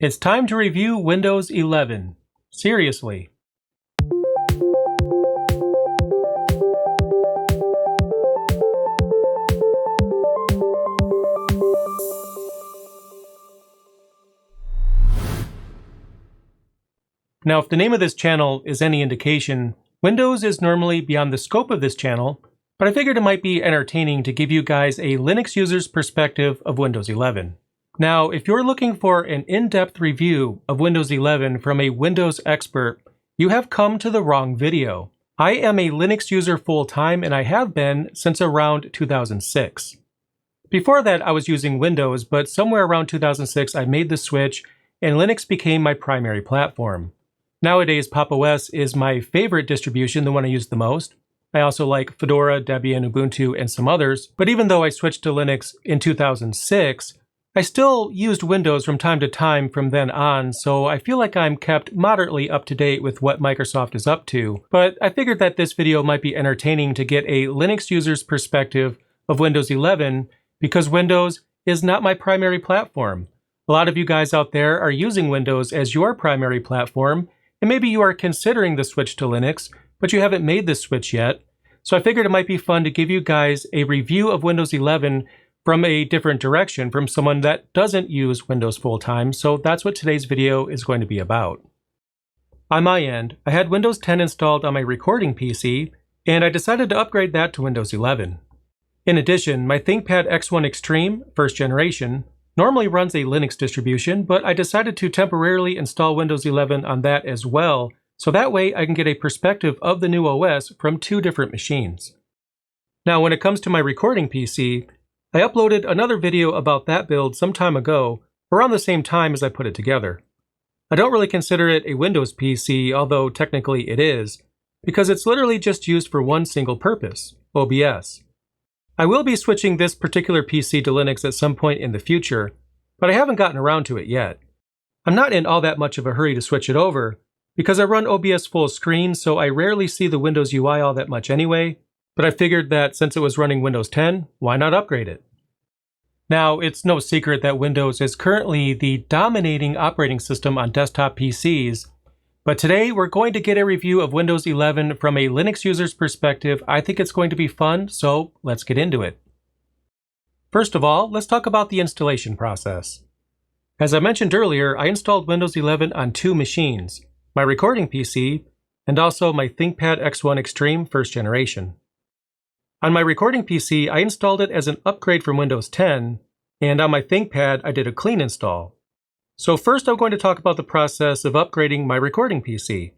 It's time to review Windows 11. Seriously. Now, if the name of this channel is any indication, Windows is normally beyond the scope of this channel, but I figured it might be entertaining to give you guys a Linux user's perspective of Windows 11. Now, if you're looking for an in-depth review of Windows 11 from a Windows expert, you have come to the wrong video. I am a Linux user full-time, and I have been since around 2006. Before that, I was using Windows, but somewhere around 2006, I made the switch, and Linux became my primary platform. Nowadays, Pop! OS is my favorite distribution, the one I use the most. I also like Fedora, Debian, Ubuntu, and some others, but even though I switched to Linux in 2006, I still used Windows from time to time from then on, so I feel like I'm kept moderately up to date with what Microsoft is up to, but I figured that this video might be entertaining to get a Linux user's perspective of Windows 11 because Windows is not my primary platform. A lot of you guys out there are using Windows as your primary platform, and maybe you are considering the switch to Linux, but you haven't made this switch yet. So I figured it might be fun to give you guys a review of Windows 11 from a different direction, from someone that doesn't use Windows full-time, so that's what today's video is going to be about. On my end, I had Windows 10 installed on my recording PC, and I decided to upgrade that to Windows 11. In addition, my ThinkPad X1 Extreme, first generation, normally runs a Linux distribution, but I decided to temporarily install Windows 11 on that as well, so that way I can get a perspective of the new OS from two different machines. Now, when it comes to my recording PC, I uploaded another video about that build some time ago, around the same time as I put it together. I don't really consider it a Windows PC, although technically it is, because it's literally just used for one single purpose, OBS. I will be switching this particular PC to Linux at some point in the future, but I haven't gotten around to it yet. I'm not in all that much of a hurry to switch it over, because I run OBS full screen, so I rarely see the Windows UI all that much anyway, but I figured that since it was running Windows 10, why not upgrade it? Now, it's no secret that Windows is currently the dominating operating system on desktop PCs, but today we're going to get a review of Windows 11 from a Linux user's perspective. I think it's going to be fun, so let's get into it. First of all, let's talk about the installation process. As I mentioned earlier, I installed Windows 11 on two machines, my recording PC and also my ThinkPad X1 Extreme first generation. On my recording PC, I installed it as an upgrade from Windows 10, and on my ThinkPad, I did a clean install. So first I'm going to talk about the process of upgrading my recording PC.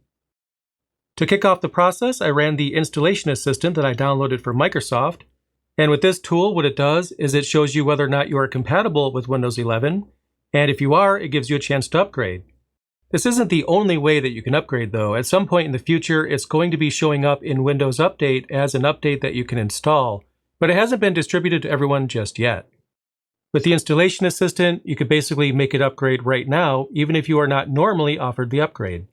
To kick off the process, I ran the installation assistant that I downloaded from Microsoft, and with this tool, what it does is it shows you whether or not you are compatible with Windows 11, and if you are, it gives you a chance to upgrade. This isn't the only way that you can upgrade though. At some point in the future, it's going to be showing up in Windows Update as an update that you can install, but it hasn't been distributed to everyone just yet. With the installation assistant, you could basically make it upgrade right now, even if you are not normally offered the upgrade.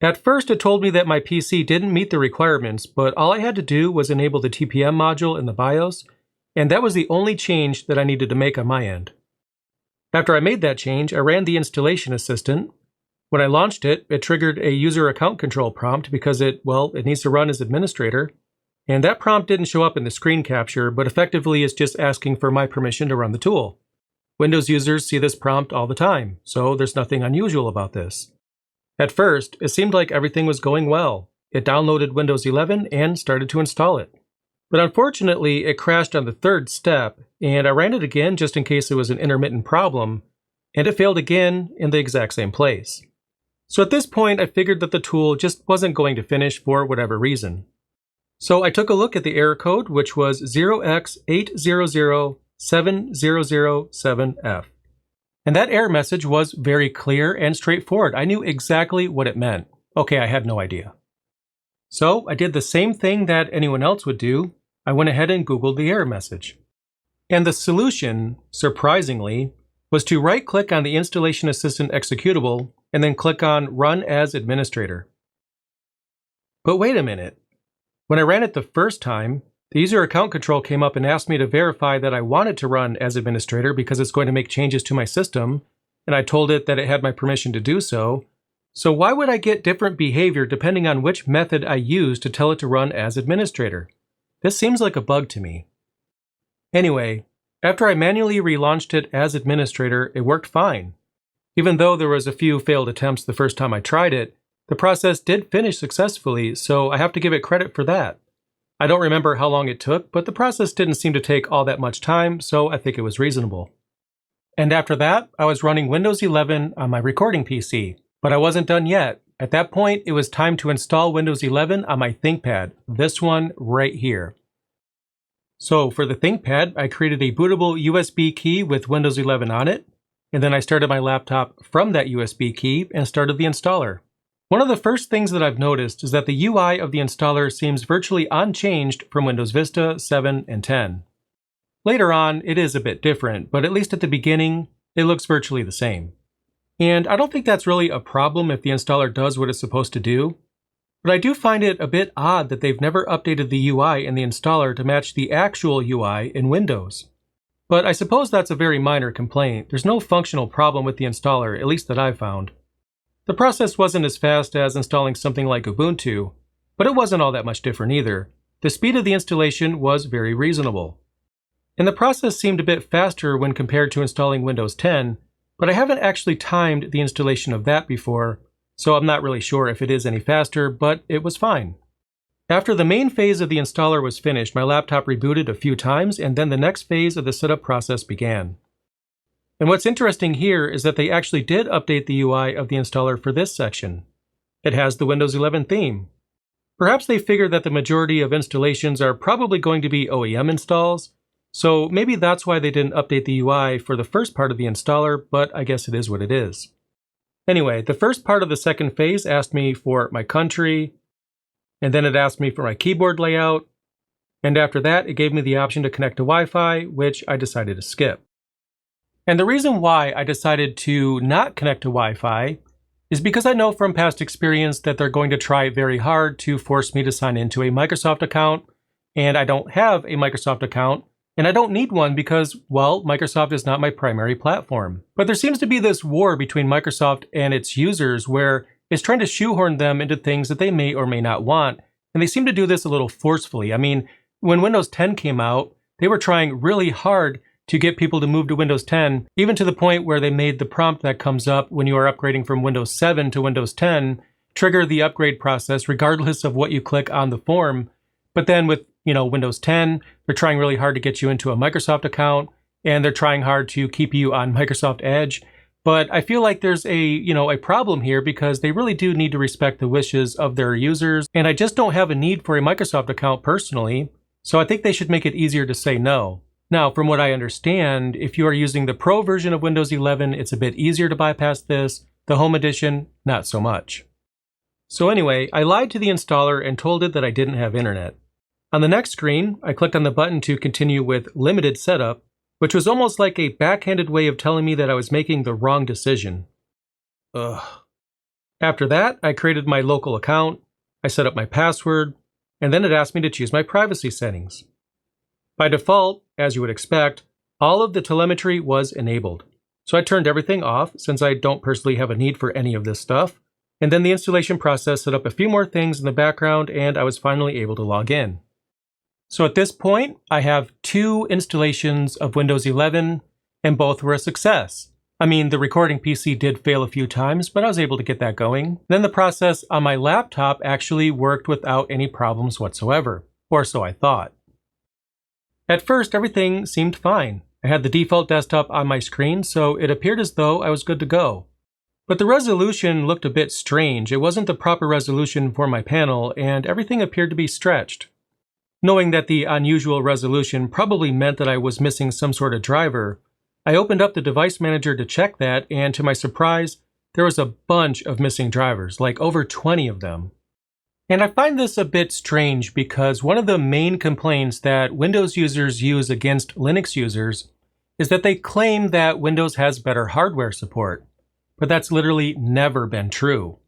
At first, it told me that my PC didn't meet the requirements, but all I had to do was enable the TPM module in the BIOS, and that was the only change that I needed to make on my end. After I made that change, I ran the installation assistant. When I launched it, it triggered a user account control prompt because it needs to run as administrator. And that prompt didn't show up in the screen capture, but effectively is just asking for my permission to run the tool. Windows users see this prompt all the time, so there's nothing unusual about this. At first, it seemed like everything was going well. It downloaded Windows 11 and started to install it. But unfortunately, it crashed on the third step, and I ran it again just in case it was an intermittent problem, and it failed again in the exact same place. So at this point, I figured that the tool just wasn't going to finish for whatever reason. So I took a look at the error code, which was 0x80070007F. And that error message was very clear and straightforward. I knew exactly what it meant. Okay, I had no idea. So I did the same thing that anyone else would do. I went ahead and Googled the error message. And the solution, surprisingly, was to right-click on the Installation Assistant executable and then click on Run as Administrator. But wait a minute. When I ran it the first time, the user account control came up and asked me to verify that I wanted to run as administrator because it's going to make changes to my system, and I told it that it had my permission to do so. So why would I get different behavior depending on which method I use to tell it to run as administrator? This seems like a bug to me. Anyway, after I manually relaunched it as administrator, it worked fine. Even though there was a few failed attempts the first time I tried it, the process did finish successfully, so I have to give it credit for that. I don't remember how long it took, but the process didn't seem to take all that much time, so I think it was reasonable. And after that, I was running Windows 11 on my recording PC. But I wasn't done yet. At that point, it was time to install Windows 11 on my ThinkPad, this one right here. So for the ThinkPad, I created a bootable USB key with Windows 11 on it, and then I started my laptop from that USB key and started the installer. One of the first things that I've noticed is that the UI of the installer seems virtually unchanged from Windows Vista 7 and 10. Later on, it is a bit different, but at least at the beginning, it looks virtually the same. And I don't think that's really a problem if the installer does what it's supposed to do, but I do find it a bit odd that they've never updated the UI in the installer to match the actual UI in Windows. But I suppose that's a very minor complaint. There's no functional problem with the installer, at least that I've found. The process wasn't as fast as installing something like Ubuntu, but it wasn't all that much different either. The speed of the installation was very reasonable. And the process seemed a bit faster when compared to installing Windows 10, but I haven't actually timed the installation of that before, so I'm not really sure if it is any faster, but it was fine. After the main phase of the installer was finished, my laptop rebooted a few times, and then the next phase of the setup process began. And what's interesting here is that they actually did update the UI of the installer for this section. It has the Windows 11 theme. Perhaps they figured that the majority of installations are probably going to be OEM installs, so maybe that's why they didn't update the UI for the first part of the installer, but I guess it is what it is. Anyway, the first part of the second phase asked me for my country, and then it asked me for my keyboard layout, and after that it gave me the option to connect to Wi-Fi, which I decided to skip. And the reason why I decided to not connect to Wi-Fi is because I know from past experience that they're going to try very hard to force me to sign into a Microsoft account, and I don't have a Microsoft account, and I don't need one because, well, Microsoft is not my primary platform. But there seems to be this war between Microsoft and its users where it's trying to shoehorn them into things that they may or may not want, and they seem to do this a little forcefully. I mean, when Windows 10 came out, they were trying really hard to get people to move to Windows 10, even to the point where they made the prompt that comes up when you are upgrading from Windows 7 to Windows 10 trigger the upgrade process regardless of what you click on the form. But then with Windows 10, they're trying really hard to get you into a Microsoft account, and they're trying hard to keep you on Microsoft Edge. But I feel like there's a problem here because they really do need to respect the wishes of their users, and I just don't have a need for a Microsoft account personally, so I think they should make it easier to say no. Now, from what I understand, if you are using the Pro version of Windows 11, it's a bit easier to bypass this. The Home Edition, not so much. So anyway, I lied to the installer and told it that I didn't have internet. On the next screen, I clicked on the button to continue with limited setup, which was almost like a backhanded way of telling me that I was making the wrong decision. Ugh. After that, I created my local account, I set up my password, and then it asked me to choose my privacy settings. By default, as you would expect, all of the telemetry was enabled. So I turned everything off since I don't personally have a need for any of this stuff, and then the installation process set up a few more things in the background and I was finally able to log in. So at this point, I have 2 installations of Windows 11, and both were a success. I mean, the recording PC did fail a few times, but I was able to get that going. Then the process on my laptop actually worked without any problems whatsoever, or so I thought. At first, everything seemed fine. I had the default desktop on my screen, so it appeared as though I was good to go. But the resolution looked a bit strange. It wasn't the proper resolution for my panel, and everything appeared to be stretched. Knowing that the unusual resolution probably meant that I was missing some sort of driver, I opened up the device manager to check that, and to my surprise, there was a bunch of missing drivers, like over 20 of them. And I find this a bit strange because one of the main complaints that Windows users use against Linux users is that they claim that Windows has better hardware support, but that's literally never been true.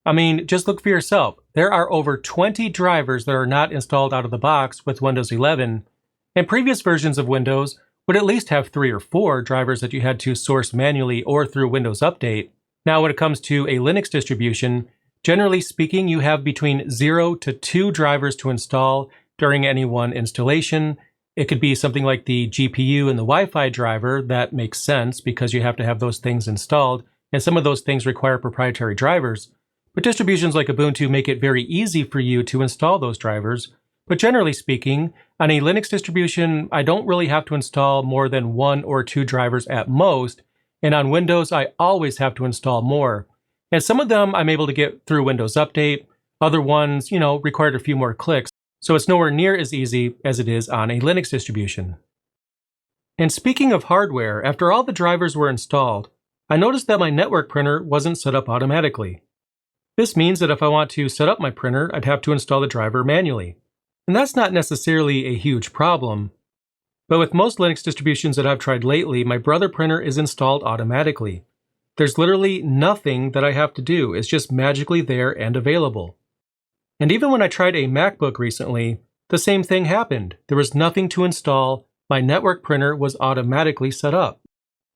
I mean, just look for yourself. There are over 20 drivers that are not installed out of the box with Windows 11, and previous versions of Windows would at least have 3 or 4 drivers that you had to source manually or through Windows Update. Now, when it comes to a Linux distribution, generally speaking, you have between 0 to 2 drivers to install during any one installation. It could be something like the GPU and the Wi-Fi driver. That makes sense because you have to have those things installed, and some of those things require proprietary drivers. But distributions like Ubuntu make it very easy for you to install those drivers. But generally speaking, on a Linux distribution, I don't really have to install more than 1 or 2 drivers at most, and on Windows, I always have to install more. And some of them I'm able to get through Windows Update. Other ones, required a few more clicks. So it's nowhere near as easy as it is on a Linux distribution. And speaking of hardware, after all the drivers were installed, I noticed that my network printer wasn't set up automatically. This means that if I want to set up my printer, I'd have to install the driver manually. And that's not necessarily a huge problem. But with most Linux distributions that I've tried lately, my Brother printer is installed automatically. There's literally nothing that I have to do. It's just magically there and available. And even when I tried a MacBook recently, the same thing happened. There was nothing to install. My network printer was automatically set up.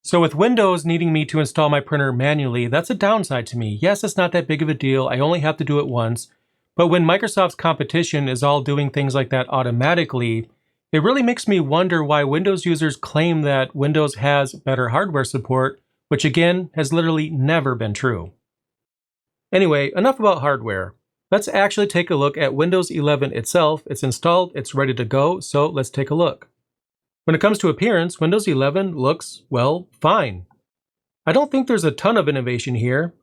So with Windows needing me to install my printer manually, that's a downside to me. Yes, it's not that big of a deal. I only have to do it once. But when Microsoft's competition is all doing things like that automatically, it really makes me wonder why Windows users claim that Windows has better hardware support, which again has literally never been true. Anyway, enough about hardware. Let's actually take a look at Windows 11 itself. It's installed, it's ready to go, so let's take a look. When it comes to appearance, Windows 11 looks, well, fine. I don't think there's a ton of innovation here.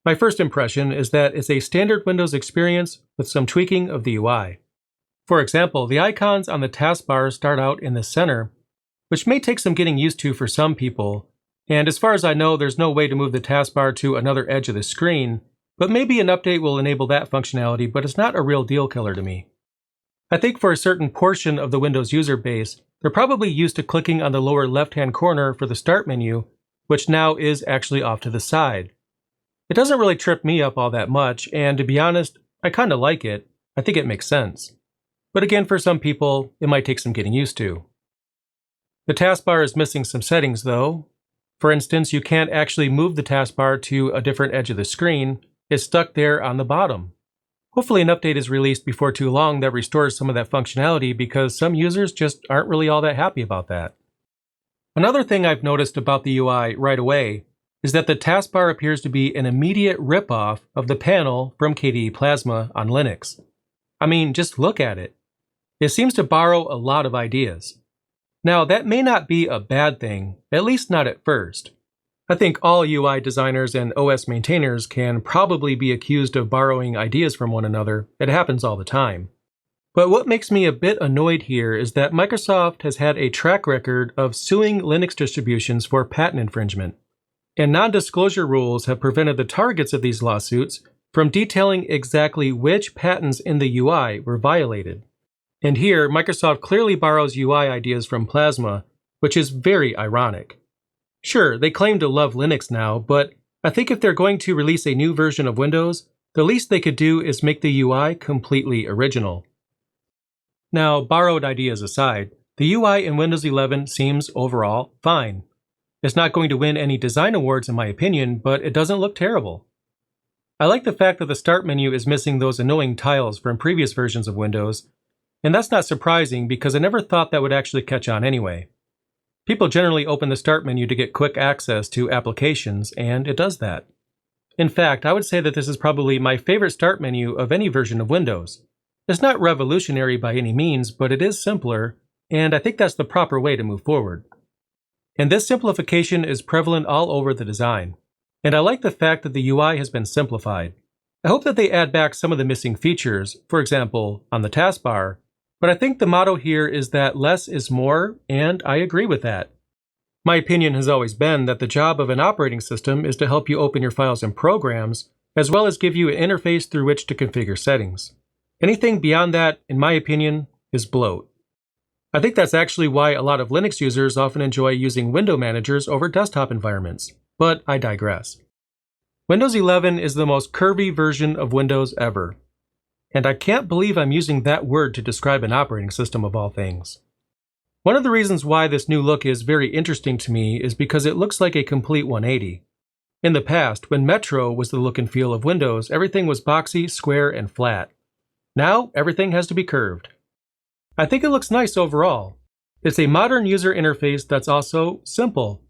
My first impression is that it's a standard Windows experience with some tweaking of the UI. For example, the icons on the taskbar start out in the center, which may take some getting used to for some people, and as far as I know, there's no way to move the taskbar to another edge of the screen. But maybe an update will enable that functionality, but it's not a real deal killer to me. I think for a certain portion of the Windows user base, they're probably used to clicking on the lower left-hand corner for the Start menu, which now is actually off to the side. It doesn't really trip me up all that much, and to be honest, I kinda like it. I think it makes sense. But again, for some people, it might take some getting used to. The taskbar is missing some settings though. For instance, you can't actually move the taskbar to a different edge of the screen. It's stuck there on the bottom. Hopefully an update is released before too long that restores some of that functionality because some users just aren't really all that happy about that. Another thing I've noticed about the UI right away is that the taskbar appears to be an immediate ripoff of the panel from KDE Plasma on Linux. I mean, just look at it. It seems to borrow a lot of ideas. Now, that may not be a bad thing, at least not at first. I think all UI designers and OS maintainers can probably be accused of borrowing ideas from one another. It happens all the time. But what makes me a bit annoyed here is that Microsoft has had a track record of suing Linux distributions for patent infringement. And non-disclosure rules have prevented the targets of these lawsuits from detailing exactly which patents in the UI were violated. And here, Microsoft clearly borrows UI ideas from Plasma, which is very ironic. Sure, they claim to love Linux now, but I think if they're going to release a new version of Windows, the least they could do is make the UI completely original. Now, borrowed ideas aside, the UI in Windows 11 seems overall fine. It's not going to win any design awards in my opinion, but it doesn't look terrible. I like the fact that the Start menu is missing those annoying tiles from previous versions of Windows, and that's not surprising because I never thought that would actually catch on anyway. People generally open the Start menu to get quick access to applications, and it does that. In fact, I would say that this is probably my favorite Start menu of any version of Windows. It's not revolutionary by any means, but it is simpler, and I think that's the proper way to move forward. And this simplification is prevalent all over the design. And I like the fact that the UI has been simplified. I hope that they add back some of the missing features, for example, on the taskbar, but I think the motto here is that less is more, and I agree with that. My opinion has always been that the job of an operating system is to help you open your files and programs, as well as give you an interface through which to configure settings. Anything beyond that, in my opinion, is bloat. I think that's actually why a lot of Linux users often enjoy using window managers over desktop environments, but I digress. Windows 11 is the most curvy version of Windows ever. And I can't believe I'm using that word to describe an operating system of all things. One of the reasons why this new look is very interesting to me is because it looks like a complete 180. In the past, when Metro was the look and feel of Windows, everything was boxy, square, and flat. Now, everything has to be curved. I think it looks nice overall. It's a modern user interface that's also simple.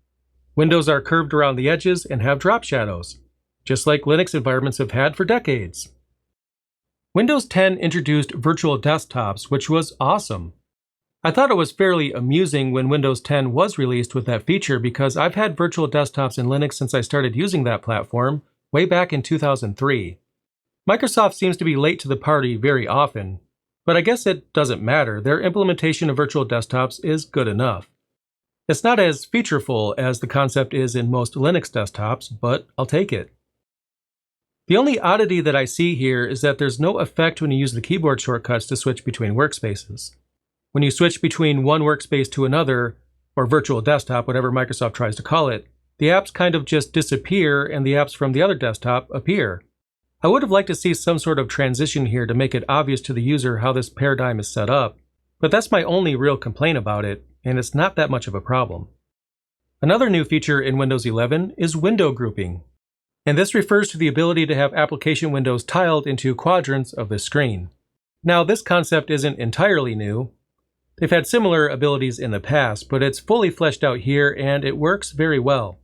Windows are curved around the edges and have drop shadows, just like Linux environments have had for decades. Windows 10 introduced virtual desktops, which was awesome. I thought it was fairly amusing when Windows 10 was released with that feature because I've had virtual desktops in Linux since I started using that platform way back in 2003. Microsoft seems to be late to the party very often, but I guess it doesn't matter. Their implementation of virtual desktops is good enough. It's not as featureful as the concept is in most Linux desktops, but I'll take it. The only oddity that I see here is that there's no effect when you use the keyboard shortcuts to switch between workspaces. When you switch between one workspace to another, or virtual desktop, whatever Microsoft tries to call it, the apps kind of just disappear and the apps from the other desktop appear. I would have liked to see some sort of transition here to make it obvious to the user how this paradigm is set up, but that's my only real complaint about it, and it's not that much of a problem. Another new feature in Windows 11 is window grouping, and this refers to the ability to have application windows tiled into quadrants of the screen. Now, this concept isn't entirely new. They've had similar abilities in the past, but it's fully fleshed out here and it works very well.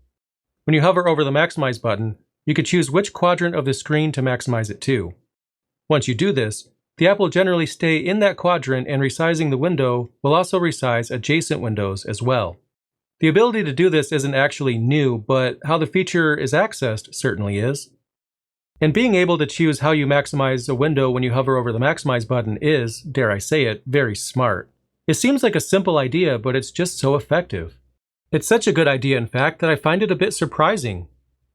When you hover over the Maximize button, you can choose which quadrant of the screen to maximize it to. Once you do this, the app will generally stay in that quadrant, and resizing the window will also resize adjacent windows as well. The ability to do this isn't actually new, but how the feature is accessed certainly is. And being able to choose how you maximize a window when you hover over the Maximize button is, dare I say it, very smart. It seems like a simple idea, but it's just so effective. It's such a good idea, in fact, that I find it a bit surprising.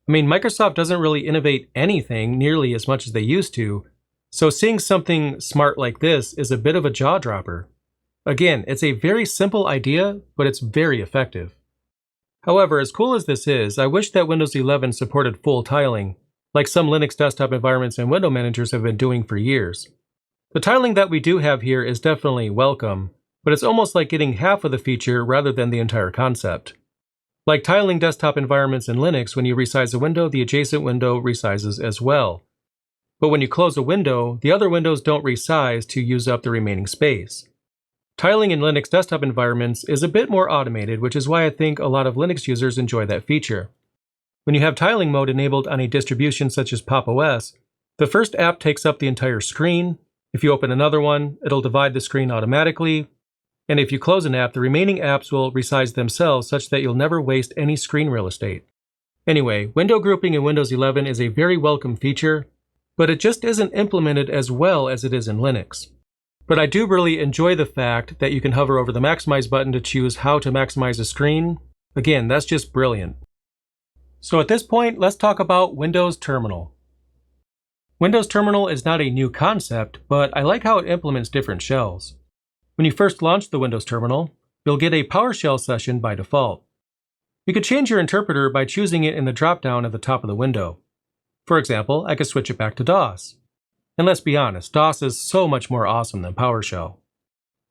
I mean, Microsoft doesn't really innovate anything nearly as much as they used to, so seeing something smart like this is a bit of a jaw-dropper. Again, it's a very simple idea, but it's very effective. However, as cool as this is, I wish that Windows 11 supported full tiling, like some Linux desktop environments and window managers have been doing for years. The tiling that we do have here is definitely welcome, but it's almost like getting half of the feature rather than the entire concept. Like tiling desktop environments in Linux, when you resize a window, the adjacent window resizes as well. But when you close a window, the other windows don't resize to use up the remaining space. Tiling in Linux desktop environments is a bit more automated, which is why I think a lot of Linux users enjoy that feature. When you have tiling mode enabled on a distribution such as Pop! OS, the first app takes up the entire screen. If you open another one, it'll divide the screen automatically. And if you close an app, the remaining apps will resize themselves such that you'll never waste any screen real estate. Anyway, window grouping in Windows 11 is a very welcome feature, but it just isn't implemented as well as it is in Linux. But I do really enjoy the fact that you can hover over the Maximize button to choose how to maximize a screen. Again, that's just brilliant. So at this point, let's talk about Windows Terminal. Windows Terminal is not a new concept, but I like how it implements different shells. When you first launch the Windows Terminal, you'll get a PowerShell session by default. You could change your interpreter by choosing it in the drop-down at the top of the window. For example, I could switch it back to DOS. And let's be honest, DOS is so much more awesome than PowerShell.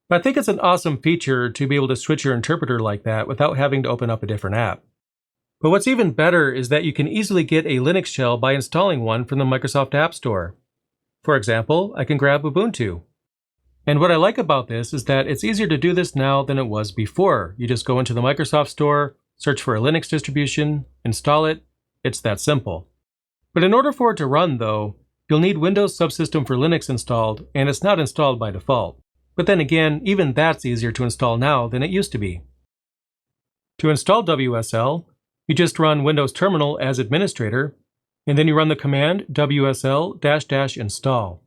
But I think it's an awesome feature to be able to switch your interpreter like that without having to open up a different app. But what's even better is that you can easily get a Linux shell by installing one from the Microsoft App Store. For example, I can grab Ubuntu. And what I like about this is that it's easier to do this now than it was before. You just go into the Microsoft Store, search for a Linux distribution, install it. It's that simple. But in order for it to run, though, you'll need Windows Subsystem for Linux installed, and it's not installed by default. But then again, even that's easier to install now than it used to be. To install WSL, you just run Windows Terminal as administrator, and then you run the command WSL-install.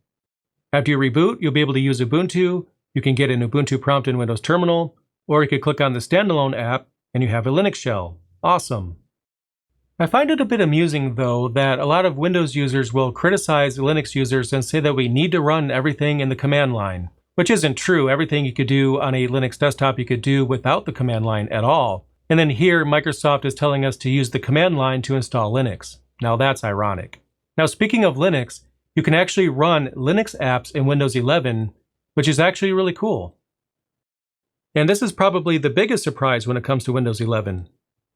After you reboot, you'll be able to use Ubuntu. You can get an Ubuntu prompt in Windows Terminal, or you could click on the standalone app and you have a Linux shell. Awesome. I find it a bit amusing, though, that a lot of Windows users will criticize Linux users and say that we need to run everything in the command line, which isn't true. Everything you could do on a Linux desktop you could do without the command line at all. And then here, Microsoft is telling us to use the command line to install Linux. Now that's ironic. Now speaking of Linux, you can actually run Linux apps in Windows 11, which is actually really cool. And this is probably the biggest surprise when it comes to Windows 11.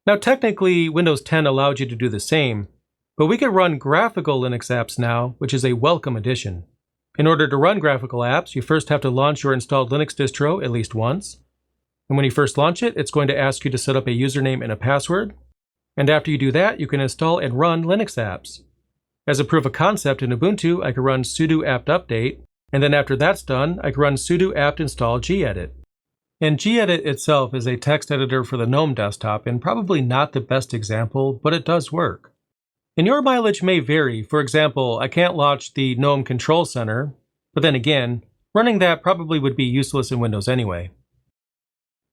Now technically, Windows 10 allowed you to do the same, but we can run graphical Linux apps now, which is a welcome addition. In order to run graphical apps, you first have to launch your installed Linux distro at least once. And when you first launch it, it's going to ask you to set up a username and a password. And after you do that, you can install and run Linux apps. As a proof of concept in Ubuntu, I can run sudo apt update, and then after that's done, I can run sudo apt install gedit. And gedit itself is a text editor for the GNOME desktop and probably not the best example, but it does work. And your mileage may vary. For example, I can't launch the GNOME Control Center, but then again, running that probably would be useless in Windows anyway.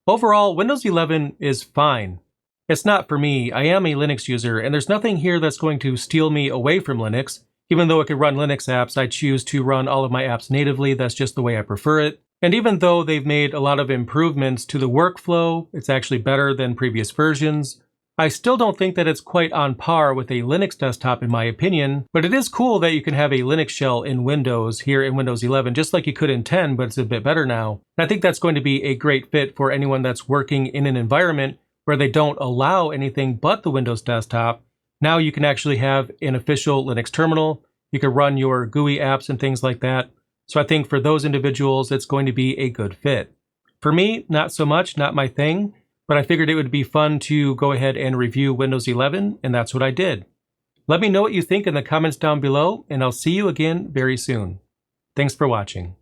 Overall, Windows 11 is fine. It's not for me. I am a Linux user, and there's nothing here that's going to steal me away from Linux. Even though it could run Linux apps, I choose to run all of my apps natively. That's just the way I prefer it. And even though they've made a lot of improvements to the workflow, it's actually better than previous versions, I still don't think that it's quite on par with a Linux desktop in my opinion, but it is cool that you can have a Linux shell in Windows here in Windows 11, just like you could in 10, but it's a bit better now. And I think that's going to be a great fit for anyone that's working in an environment where they don't allow anything but the Windows desktop. Now you can actually have an official Linux terminal. You can run your GUI apps and things like that. So I think for those individuals, it's going to be a good fit. For me, not so much, not my thing. But I figured it would be fun to go ahead and review Windows 11, and that's what I did. Let me know what you think in the comments down below, and I'll see you again very soon. Thanks for watching.